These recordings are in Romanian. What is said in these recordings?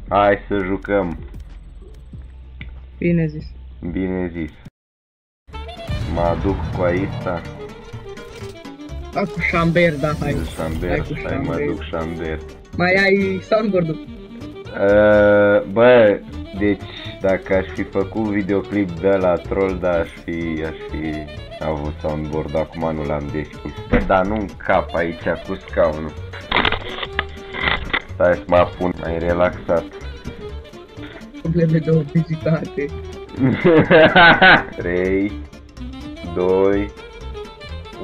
Hai să jucăm. Bine zis. Bine zis. Mă aduc cu Aista. Da, cu șamber, da, hai. Șamber, hai mă duc șamber. Mai ai soundboard-ul? Bă, deci dacă aș fi făcut videoclip de la troll, da, aș fi avut soundboard, acum nu l-am deschis. Bă, dar nu-mi cap aici cu scaunul. Stai să mă pun mai relaxat. Probleme de obezitate. 3, 2,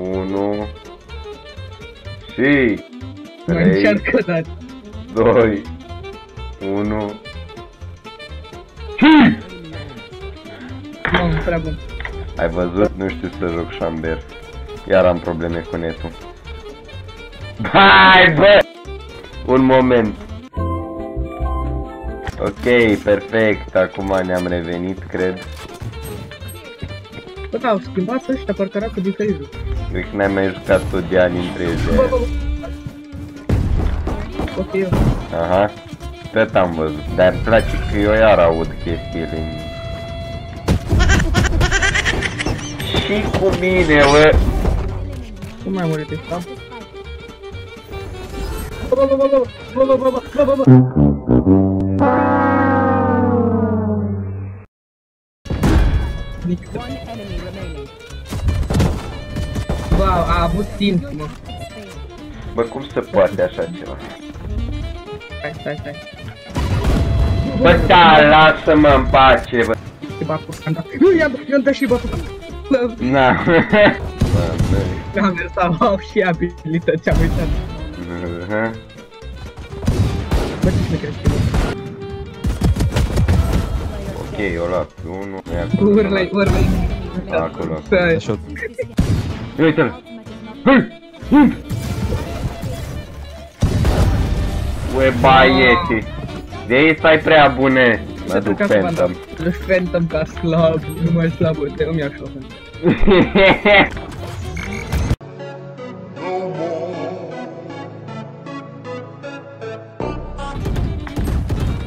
1 și... Mai încearcă, dar... 2, 1 și... Mamă, prea bun. Ai văzut? Nu știu să joc șamber. Iar am probleme cu netul. Hai, bă! Un moment. Ok, perfect. Acum ne-am revenit, cred. Bă, da, au schimbat ăștia, parcă arată diferit. Cred că n-ai mai jucat tot de ani întregi. Ok, eu. Aha. Tot am văzut. Dar îmi place că eu iar aud chestiile. Și cu mine, bă! Cum mai murit ăsta? Bă, a avut timp, mă. Bă, cum se poate așa ceva? Stai. Bă, da, lasă-mă în pace, bă! Te bat cu scanda. Nu, i-am dat și batul. Na. Camera sau au și abilități, am uitat. Bă, ce crezi că ok, eu luat pe unul. urlai. Acolo. Să... Uite-l! Ue, baiete! De aici stai prea bune! Mă duc Phantom. Duci Phantom ca slab, nu mai slabă, te îmi iau și-o Phantom.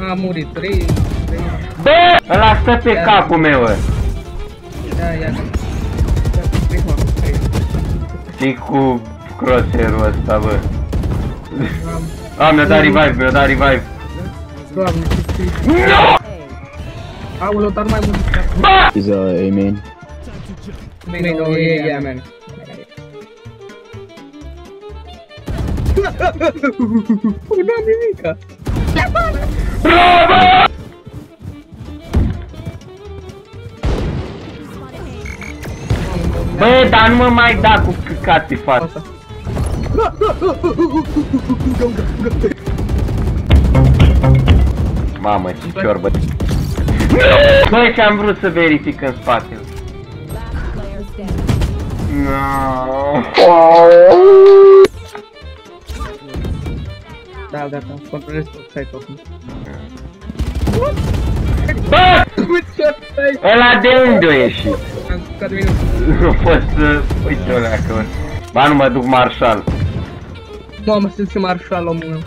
A murit 3. Bă! Ăla stă pe capul meu, bă! Ia. Știi cu crosshair-ul ăsta, bă? A, mi-a dat revive, Doamne, ce trist. Aoleu, dar nu mai mult. Is a main. Main, oh, yeah, man. Nu-am nimica. Bă, dar nu mă mai da cu căcat pe față. Mamă, ce ciorbă. Băi, ce-am vrut să verific în spate. Da, gata, controlez tot site-ul acum. Bă! Ăla de unde a ieșit? Am scucat minut. Nu pot să... Uite-o leacă. Ba, nu mă duc Marshall. Mamă, sunt și Marshall, omul meu.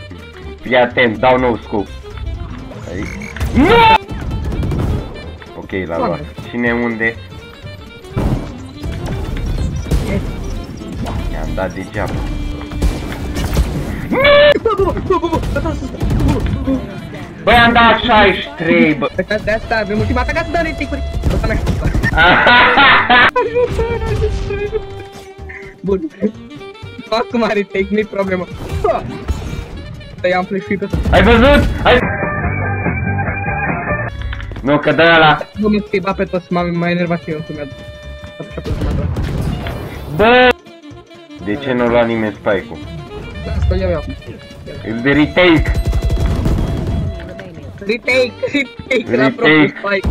Fii atent, dau nou scope. Aici. Nu! Ok, l-a luat. Cine unde? I-am dat degeaba. Băi, am dat 63, bă! De asta avem ultima ta, gata, dă retake-uri! Ăsta mi-a știut. Bun. Acum are retake, nu-i problemă. Să i-am flash-uit ăsta. Ai văzut? Nu, că dă ăla. Nu mă schimba pe toți, m-a enervat eu cum mi-a dat. Bă! De ce nu lua nimeni spike-ul? Asta iau eu. E de retake! Retake la propriu spike.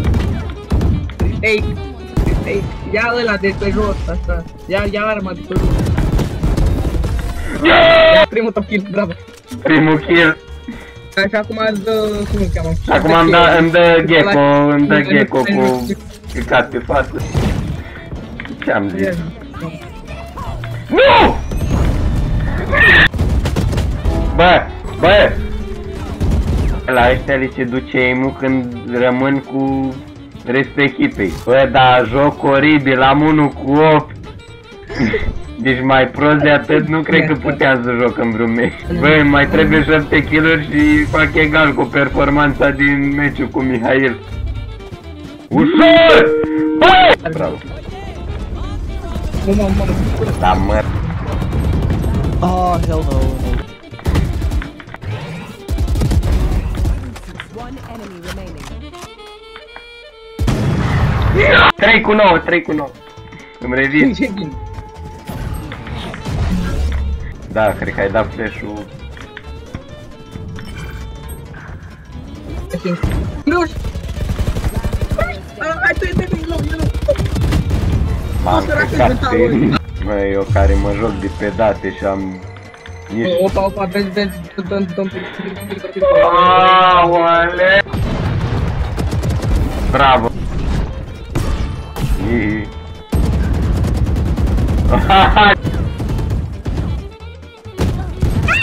Retake. Ia ăla de pe jos, asta. Ia arma de pe jos. Ia primul top kill, bravo. Primul kill. Și acum îți dă, cum îl cheamă? Acum îmi dă Gecko cu căcat pe față. Ce-am zis? Nu! Bă! La ăștia li se duce aim-ul când rămân cu restul echipei. Bă, da, joc oribil, am 1 cu 8. Deci mai prost de atât nu cred că puteam să joc în vreun meci. Bă, mai trebuie 7 kill-uri și fac egal cu performanța din meciul cu Mihail. Ușor! Bă! Bravo. Da, măr. Oh, hell no. One enemy remaining. 3 cu 9, 3 cu 9. Îmi revin. Ce bine. Da, cred că ai dat flash-ul. Nu știu. Hai, tu M-am căcat pe... Mă, eu care mă joc de pe date și am... Opa, vezi, dăm... Aoale! Bravo! Ihi.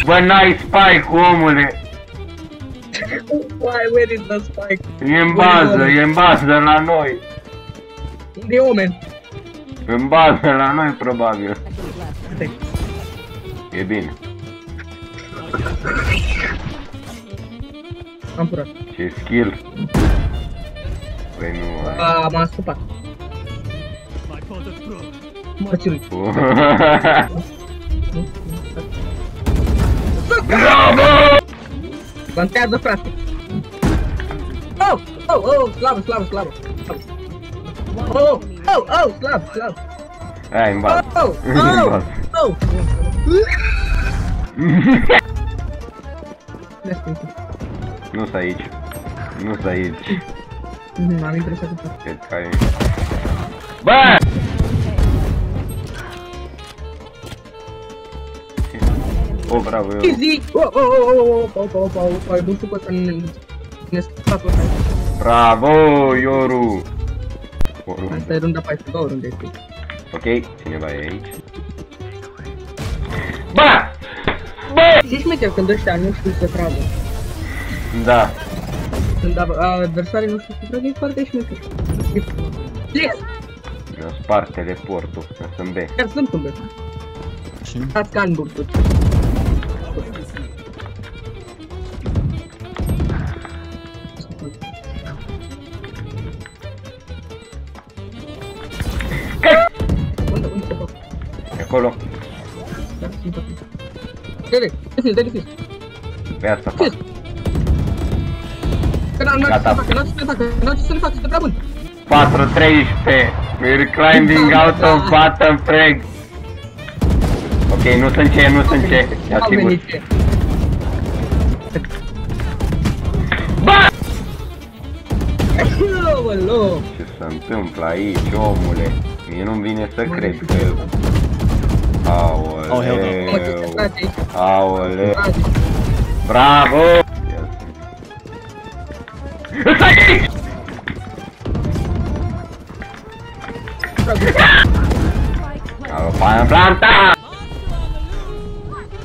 Bă, n-ai spike, omule! Why, where is the spike? E în bază la noi! Unde e omen? În bază la noi, probabil. E bine. Am furat. Ce skill! Păi nu ai... M-am scupat. Mă ținut. Bravo! Plantează, frate. Slabă. Slab. Hai, în bază. Nu-s aici. Nu-s aici. M-am impresionat cu tot. Cred că ai... Bă! Oh, bravo, eu. Easy! Nu știu că să ne scapatul ăsta. Bravo, Ioru! Asta e runda 14, runde este. Ok, cineva e aici. Bă! Bă! Și șmecher când ăștia nu știu să tragă. Da. Când adversarii nu știu să tragă, e foarte șmecher. Yes! Mi-o spart teleportul, sunt B. Chiar sunt în B. Stați ca în burturi. Unde te fac? E acolo. Dă-i deschis. Pe asta fac. Că n-am ce să le fac, este prea bun. 4-13. We're climbing out of bottom frag. Ok, nu sunt ce, e sigur. Bă! Ce se întâmplă aici, omule? Mie nu-mi vine să cred că... Aoleu. Aoleu. Bravo! Stai aici! Alo, planta!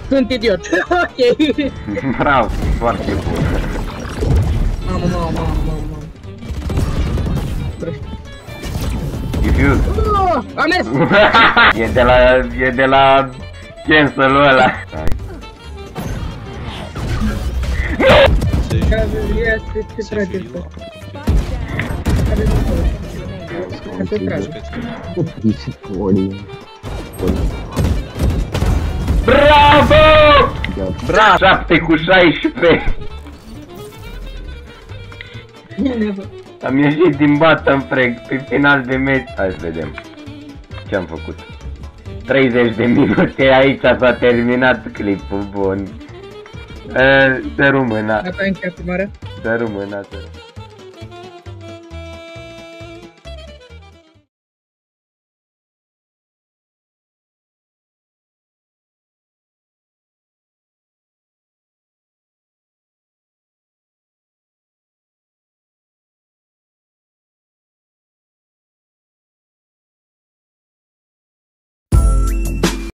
Sunt idiot. Ok. Bravo, foarte bun. Mamă. Diffuse. Am mers! E de la cancel-ul ăla. Ce trage ăsta? Ce trage? Bravo! Bravo! 7 cu 16. Am ieșit din bottom frag pe final de meci. Hai să vedem ce am făcut. 30 de minute, aici s-a terminat clipul, bun. Să rămână. Gata, încheia filmarea? Să rămână.